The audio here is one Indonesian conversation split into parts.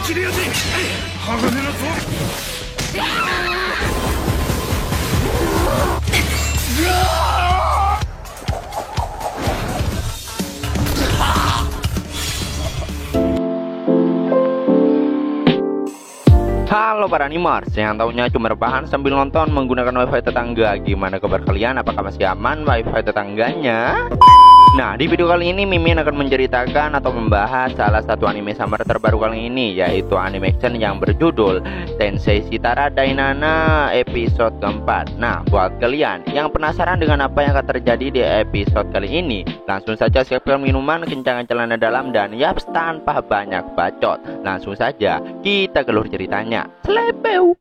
Halo para animers yang tahunya cuma rebahan sambil nonton menggunakan wifi tetangga. Gimana kabar kalian? Apakah masih aman wifi tetangganya? Nah, di video kali ini Mimin akan menceritakan atau membahas salah satu anime summer terbaru kali ini, yaitu anime action yang berjudul Tensei Shitara Dainana episode keempat. Nah, buat kalian yang penasaran dengan apa yang akan terjadi di episode kali ini, langsung saja siapkan minuman, kencangkan celana dalam, dan yaps, tanpa banyak bacot, langsung saja kita keluar ceritanya. Slepeu.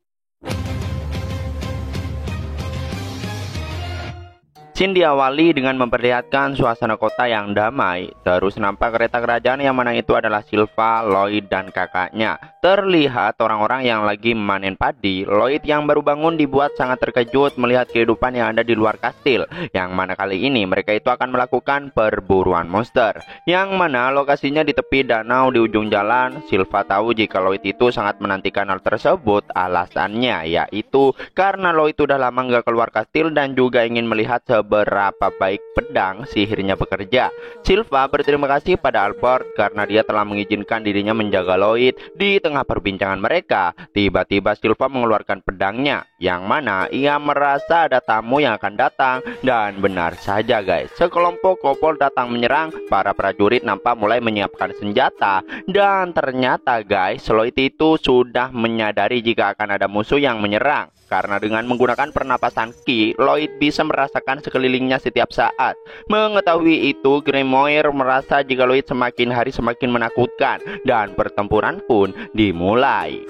Scene diawali dengan memperlihatkan suasana kota yang damai. Terus nampak kereta kerajaan yang mana itu adalah Sylva, Lloyd, dan kakaknya. Terlihat orang-orang yang lagi memanen padi. Lloyd yang baru bangun dibuat sangat terkejut melihat kehidupan yang ada di luar kastil. Yang mana kali ini mereka itu akan melakukan perburuan monster. Yang mana lokasinya di tepi danau di ujung jalan. Sylva tahu jika Lloyd itu sangat menantikan hal tersebut. Alasannya yaitu karena Lloyd udah lama nggak keluar kastil dan juga ingin melihat berapa baik pedang sihirnya bekerja. Sylva berterima kasih pada Albert karena dia telah mengizinkan dirinya menjaga Lloyd. Di tengah perbincangan mereka, tiba-tiba Sylva mengeluarkan pedangnya, yang mana ia merasa ada tamu yang akan datang. Dan benar saja guys, sekelompok kopol datang menyerang. Para prajurit nampak mulai menyiapkan senjata. Dan ternyata guys, Lloyd itu sudah menyadari jika akan ada musuh yang menyerang. Karena dengan menggunakan pernapasan Ki, Lloyd bisa merasakan sekelilingnya setiap saat. Mengetahui itu, Grimoire merasa jika Lloyd semakin hari semakin menakutkan. Dan pertempuran pun dimulai.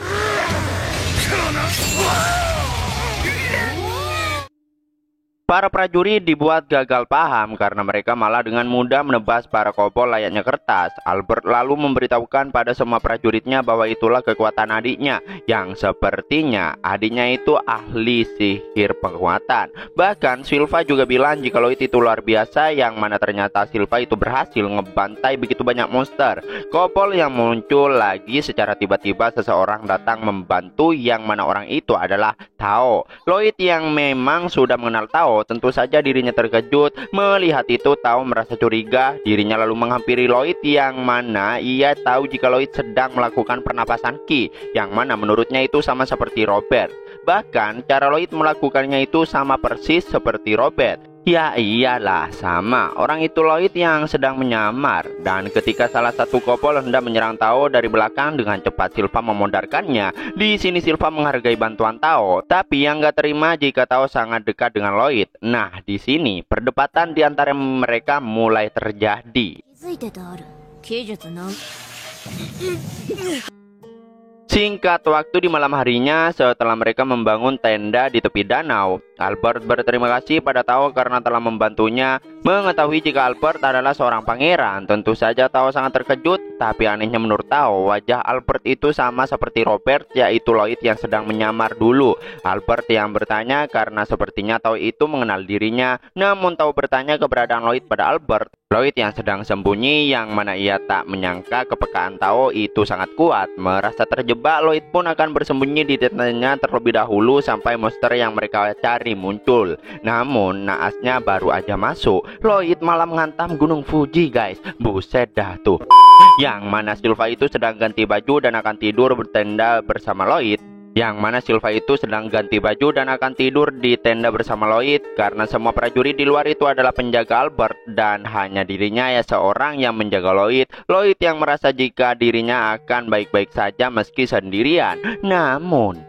Para prajurit dibuat gagal paham karena mereka malah dengan mudah menebas para kopol layaknya kertas. Albert lalu memberitahukan pada semua prajuritnya bahwa itulah kekuatan adiknya, yang sepertinya adiknya itu ahli sihir penguatan. Bahkan Sylva juga bilang jika Lloyd itu luar biasa, yang mana ternyata Sylva itu berhasil ngebantai begitu banyak monster. Kopol yang muncul lagi secara tiba-tiba, seseorang datang membantu, yang mana orang itu adalah Tao. Lloyd yang memang sudah mengenal Tao, tentu saja dirinya terkejut. Melihat itu, Tao merasa curiga. Dirinya lalu menghampiri Lloyd, yang mana ia tahu jika Lloyd sedang melakukan pernapasan Ki, yang mana menurutnya itu sama seperti Robert. Bahkan cara Lloyd melakukannya itu sama persis seperti Robert. Ya iyalah, sama. Orang itu Lloyd yang sedang menyamar. Dan ketika salah satu kopol hendak menyerang Tao dari belakang, dengan cepat Sylva memudarkannya. Di sini Sylva menghargai bantuan Tao, tapi yang gak terima jika Tao sangat dekat dengan Lloyd. Nah, di sini perdebatan di antara mereka mulai terjadi. Singkat waktu di malam harinya, setelah mereka membangun tenda di tepi danau, Albert berterima kasih pada Tao karena telah membantunya. Mengetahui jika Albert adalah seorang pangeran, tentu saja Tao sangat terkejut. Tapi anehnya menurut Tao, wajah Albert itu sama seperti Robert, yaitu Lloyd yang sedang menyamar dulu. Albert yang bertanya karena sepertinya Tao itu mengenal dirinya. Namun Tao bertanya keberadaan Lloyd pada Albert. Lloyd yang sedang sembunyi, yang mana ia tak menyangka kepekaan Tao itu sangat kuat. Merasa terjebak, Lloyd pun akan bersembunyi di tendanya terlebih dahulu sampai monster yang mereka cari muncul. Namun naasnya baru aja masuk, Lloyd malah menghantam gunung Fuji guys. Buset dah tuh. Yang mana Sylva itu sedang ganti baju dan akan tidur bertenda bersama Lloyd. Yang mana Sylva itu sedang ganti baju dan akan tidur di tenda bersama Lloyd, karena semua prajurit di luar itu adalah penjaga Albert dan hanya dirinya ya seorang yang menjaga Lloyd. Lloyd yang merasa jika dirinya akan baik-baik saja meski sendirian. Namun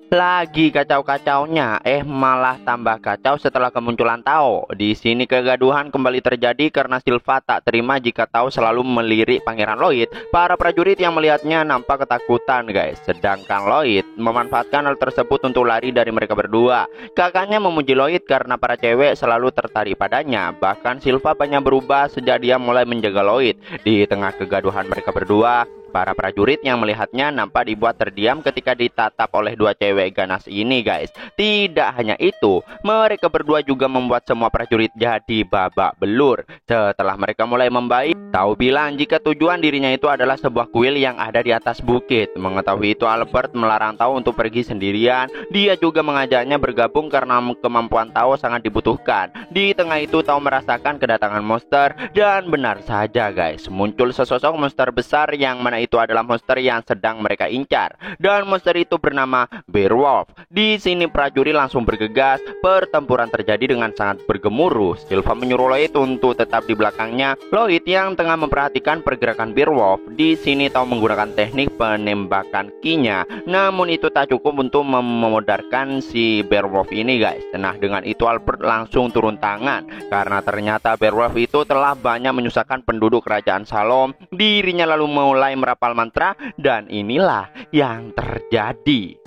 lagi kacau-kacaunya, malah tambah kacau setelah kemunculan Tao. Di sini kegaduhan kembali terjadi karena Sylva tak terima jika Tao selalu melirik Pangeran Lloyd. Para prajurit yang melihatnya nampak ketakutan guys. Sedangkan Lloyd memanfaatkan hal tersebut untuk lari dari mereka berdua. Kakaknya memuji Lloyd karena para cewek selalu tertarik padanya. Bahkan Sylva banyak berubah sejak dia mulai menjaga Lloyd. Di tengah kegaduhan mereka berdua, para prajurit yang melihatnya nampak dibuat terdiam ketika ditatap oleh dua cewek ganas ini guys. Tidak hanya itu, mereka berdua juga membuat semua prajurit jadi babak belur. Setelah mereka mulai membaik, Tao bilang jika tujuan dirinya itu adalah sebuah kuil yang ada di atas bukit. Mengetahui itu, Albert melarang Tao untuk pergi sendirian. Dia juga mengajaknya bergabung karena kemampuan Tao sangat dibutuhkan. Di tengah itu Tao merasakan kedatangan monster, dan benar saja guys, muncul sesosok monster besar yang mana itu adalah monster yang sedang mereka incar, dan monster itu bernama Beowulf. Di sini prajurit langsung bergegas. Pertempuran terjadi dengan sangat bergemuruh. Silva menyuruh Lloyd untuk tetap di belakangnya. Lloyd yang tengah memperhatikan pergerakan Beowulf. Di sini Tao menggunakan teknik penembakan kinya, namun itu tak cukup untuk memudarkan si Beowulf ini guys. Nah, dengan itu Albert langsung turun tangan karena ternyata Beowulf itu telah banyak menyusahkan penduduk kerajaan Salom. Dirinya lalu mulai merapal mantra, dan inilah yang terjadi.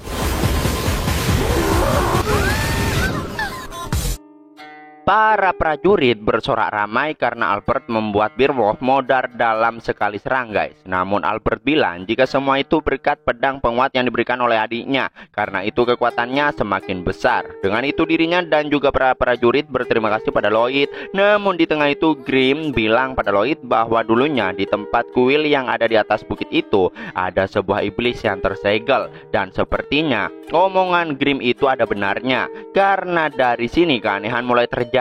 Para prajurit bersorak ramai karena Albert membuat Beowulf modar dalam sekali serang guys. Namun Albert bilang jika semua itu berkat pedang penguat yang diberikan oleh adiknya, karena itu kekuatannya semakin besar. Dengan itu dirinya dan juga para prajurit berterima kasih pada Lloyd. Namun di tengah itu Grim bilang pada Lloyd bahwa dulunya di tempat kuil yang ada di atas bukit itu ada sebuah iblis yang tersegel, dan sepertinya omongan Grim itu ada benarnya, karena dari sini keanehan mulai terjadi.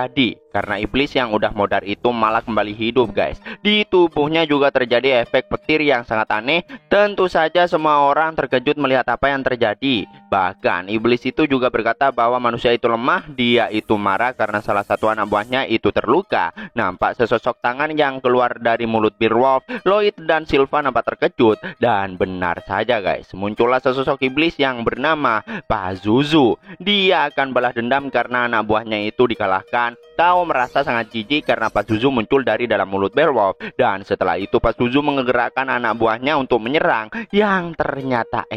Karena iblis yang udah modar itu malah kembali hidup guys. Di tubuhnya juga terjadi efek petir yang sangat aneh. Tentu saja semua orang terkejut melihat apa yang terjadi. Bahkan iblis itu juga berkata bahwa manusia itu lemah. Dia itu marah karena salah satu anak buahnya itu terluka. Nampak sesosok tangan yang keluar dari mulut Beowulf. Lloyd dan Silva nampak terkejut. Dan benar saja guys, muncullah sesosok iblis yang bernama Pazuzu. Dia akan balas dendam karena anak buahnya itu dikalahkan. Tao merasa sangat jijik karena Pazuzu muncul dari dalam mulut Beowulf, dan setelah itu Pazuzu menggerakkan anak buahnya untuk menyerang, yang ternyata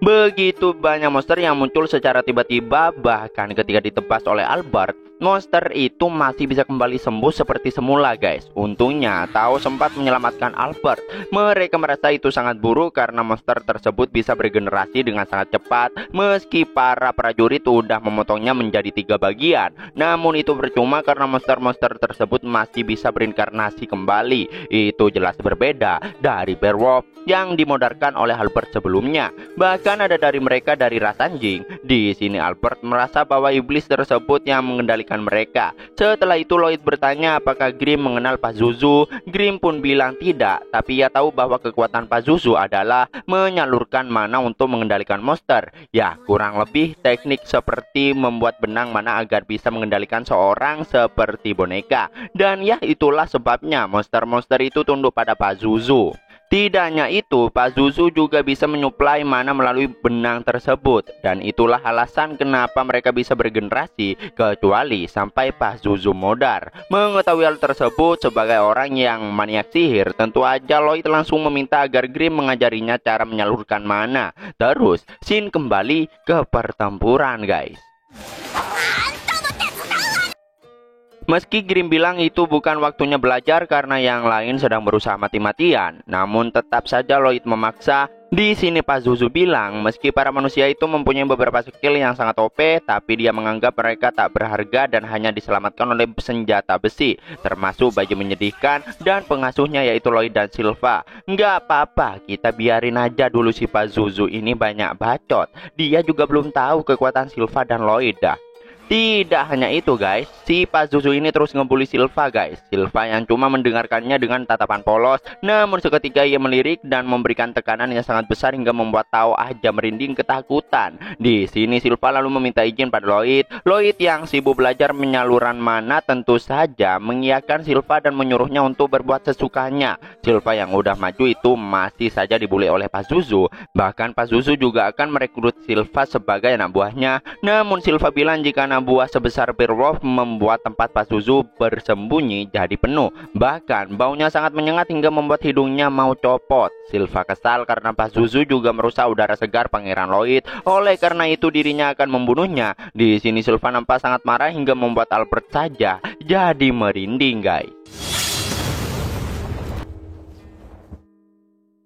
begitu banyak monster yang muncul secara tiba-tiba. Bahkan ketika ditebas oleh Albert, monster itu masih bisa kembali sembuh seperti semula guys. Untungnya Tao sempat menyelamatkan Albert. Mereka merasa itu sangat buruk karena monster tersebut bisa beregenerasi dengan sangat cepat. Meski para prajurit sudah memotongnya menjadi 3 bagian, namun itu percuma karena monster-monster tersebut masih bisa berinkarnasi kembali. Itu jelas berbeda dari Beowulf yang dimodarkan oleh Albert sebelumnya. Bahkan ada dari mereka dari ras anjing. Di sini Albert merasa bahwa iblis tersebut yang mengendalikan mereka. Setelah itu Lloyd bertanya apakah Grim mengenal Pazuzu. Grim pun bilang tidak, tapi ia tahu bahwa kekuatan Pazuzu adalah menyalurkan mana untuk mengendalikan monster. Ya, kurang lebih teknik seperti membuat benang mana agar bisa mengendalikan seorang seperti boneka. Dan ya, itulah sebabnya monster-monster itu tunduk pada Pazuzu. Tidak hanya itu, Pazuzu juga bisa menyuplai mana melalui benang tersebut. Dan itulah alasan kenapa mereka bisa beregenerasi, kecuali sampai Pazuzu modar. Mengetahui hal tersebut sebagai orang yang maniak sihir, tentu aja Lloyd langsung meminta agar Grim mengajarinya cara menyalurkan mana. Terus, scene kembali ke pertempuran guys. Meski Grim bilang itu bukan waktunya belajar karena yang lain sedang berusaha mati-matian, namun tetap saja Lloyd memaksa. Di sini Pazuzu bilang meski para manusia itu mempunyai beberapa skill yang sangat OP, tapi dia menganggap mereka tak berharga dan hanya diselamatkan oleh senjata besi, termasuk baju menyedihkan dan pengasuhnya yaitu Lloyd dan Silva. Nggak apa-apa, kita biarin aja dulu si Pazuzu ini banyak bacot. Dia juga belum tahu kekuatan Silva dan Lloyd dah. Tidak hanya itu guys, si Pazuzu ini terus ngebully Silva guys. Silva yang cuma mendengarkannya dengan tatapan polos, namun seketika ia melirik dan memberikan tekanan yang sangat besar hingga membuat Tao aja merinding ketakutan. Di sini Silva lalu meminta izin pada Lloyd. Lloyd yang sibuk belajar penyaluran mana tentu saja mengiyakan Silva dan menyuruhnya untuk berbuat sesukanya. Silva yang udah maju itu masih saja dibully oleh Pazuzu. Bahkan Pazuzu juga akan merekrut Silva sebagai anak buahnya. Namun Silva bilang jika anak buah sebesar Beowulf membuat tempat Pazuzu bersembunyi jadi penuh. Bahkan baunya sangat menyengat hingga membuat hidungnya mau copot. Sylva kesal karena Pazuzu juga merusak udara segar Pangeran Lloyd. Oleh karena itu dirinya akan membunuhnya. Di sini Sylva nampak sangat marah hingga membuat Albert saja jadi merinding, guys.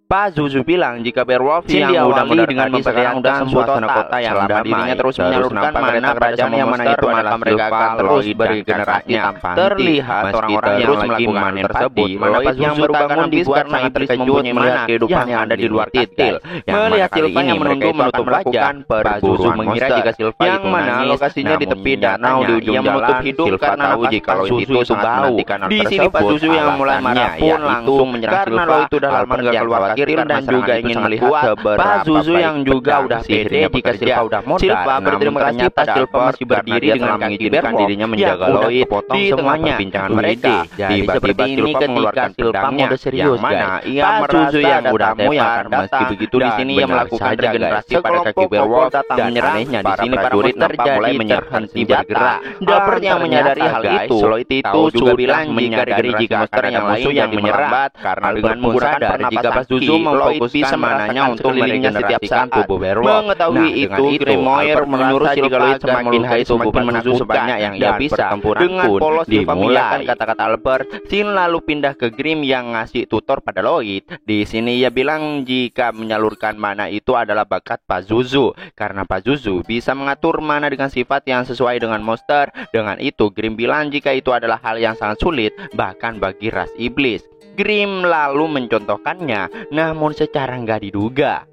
Pazuzu bilang jika Beowulf yang diawali dengan memperlihatkan suasana kota yang damai, dirinya terus menyalurkan mana kerajaan yang mana itu adalah mereka akan terus bergenerasi tanpa terlihat orang-orang yang lagi manen tersebut. Lloyd yang baru bangun dibuat sangat terkejut melihat kehidupan yang ada di luar kastil. Melihat Sylva yang menunggu menutup wajah, Pazuzu mengira jika Sylva yang mana lokasinya di tepi danau di ujung jalan. Sylva tahu jika Lloyd itu sangat menantikan hal tersebut. Di sini Pazuzu yang mulai marah pun langsung menyerang Sylva karena Lloyd sudah lama nggak keluar dan juga ingin melihat Pazuzu yang juga udah pede jika Sylva udah modal. Sylva berterima kasih pada Sylva masih berdiri dengan mengizinkan dirinya menjaga Lloyd di semuanya perbincangan mereka. Tiba-tiba Sylva mengeluarkan pedangnya yang mana ia Pazuzu yang udah tepat. Meski begitu di sini ia melakukan regenerasi pada kaki Beowulf dan menyerangnya. Di sini prajurit nampak mulai berhenti bergerak. Albert yang menyadari hal itu, Lloyd itu juga bilang menyadari jika monster yang lain yang menyerang karena dengan menggunakan jika Pazuzu memfokuskan mananya untuk melilingnya setiap saat tubuh Beowulf. Mengetahui itu, Grimoire menyuruh Sylva agar semakin hari semakin menakutkan sebanyak yang ia bisa. Dengan polos Sylva mengiyakan kata-kata Albert, Sin lalu pindah ke Grim yang ngasih tutor pada Lloyd. Di sini ia bilang jika menyalurkan mana itu adalah bakat Pazuzu, karena Pazuzu bisa mengatur mana dengan sifat yang sesuai dengan monster. Dengan itu, Grim bilang jika itu adalah hal yang sangat sulit, bahkan bagi ras iblis. Grim lalu mencontohkannya, namun secara nggak diduga.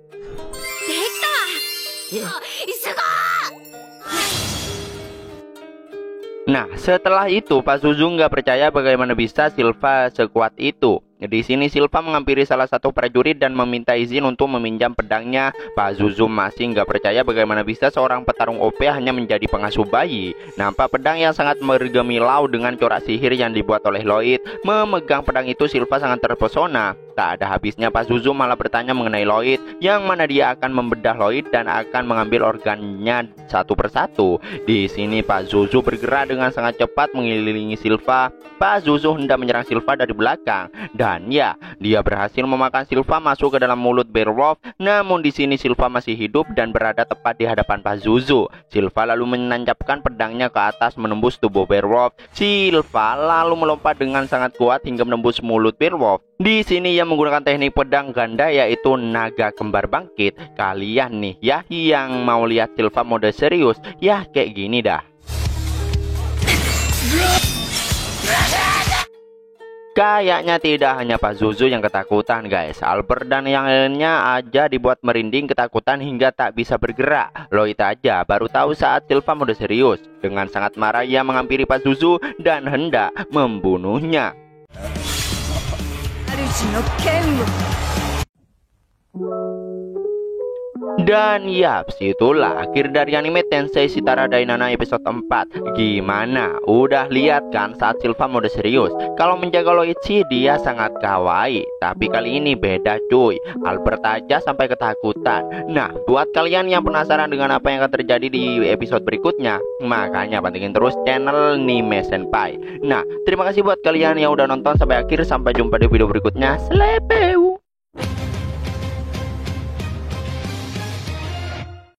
Nah, setelah itu Pazuzu nggak percaya bagaimana bisa Sylva sekuat itu. Di sini Sylva menghampiri salah satu prajurit dan meminta izin untuk meminjam pedangnya. Pazuzu masih nggak percaya bagaimana bisa seorang petarung OP hanya menjadi pengasuh bayi. Nampak pedang yang sangat bergemilau dengan corak sihir yang dibuat oleh Lloyd. Memegang pedang itu Sylva sangat terpesona. Tak ada habisnya Pazuzu malah bertanya mengenai Lloyd, yang mana dia akan membedah Lloyd dan akan mengambil organnya satu persatu. Di sini Pazuzu bergerak dengan sangat cepat mengelilingi Sylva. Pazuzu hendak menyerang Sylva dari belakang dan ya, dia berhasil memakan Sylva masuk ke dalam mulut Beowulf. Namun di sini Sylva masih hidup dan berada tepat di hadapan Pazuzu. Sylva lalu menancapkan pedangnya ke atas menembus tubuh Beowulf. Sylva lalu melompat dengan sangat kuat hingga menembus mulut Beowulf. Di sini ia menggunakan teknik pedang ganda yaitu naga kembar bangkit. Kalian nih ya yang mau lihat Sylva mode serius, ya kayak gini dah. Kayaknya tidak hanya Pazuzu yang ketakutan, guys. Albert dan yang lainnya aja dibuat merinding ketakutan hingga tak bisa bergerak. Lloyd aja baru tahu saat Sylva mode serius. Dengan sangat marah ia menghampiri Pazuzu dan hendak membunuhnya. Dan yaps, itulah akhir dari anime Tensei Shitara Dainana episode 4. Gimana? Udah lihat kan saat Sylva mode serius? Kalau menjaga Lloyd sih dia sangat kawaii, tapi kali ini beda cuy. Albert aja sampai ketakutan. Nah, buat kalian yang penasaran dengan apa yang akan terjadi di episode berikutnya, makanya pantengin terus channel Nime Senpai. Nah, terima kasih buat kalian yang udah nonton sampai akhir. Sampai jumpa di video berikutnya. Slepeu.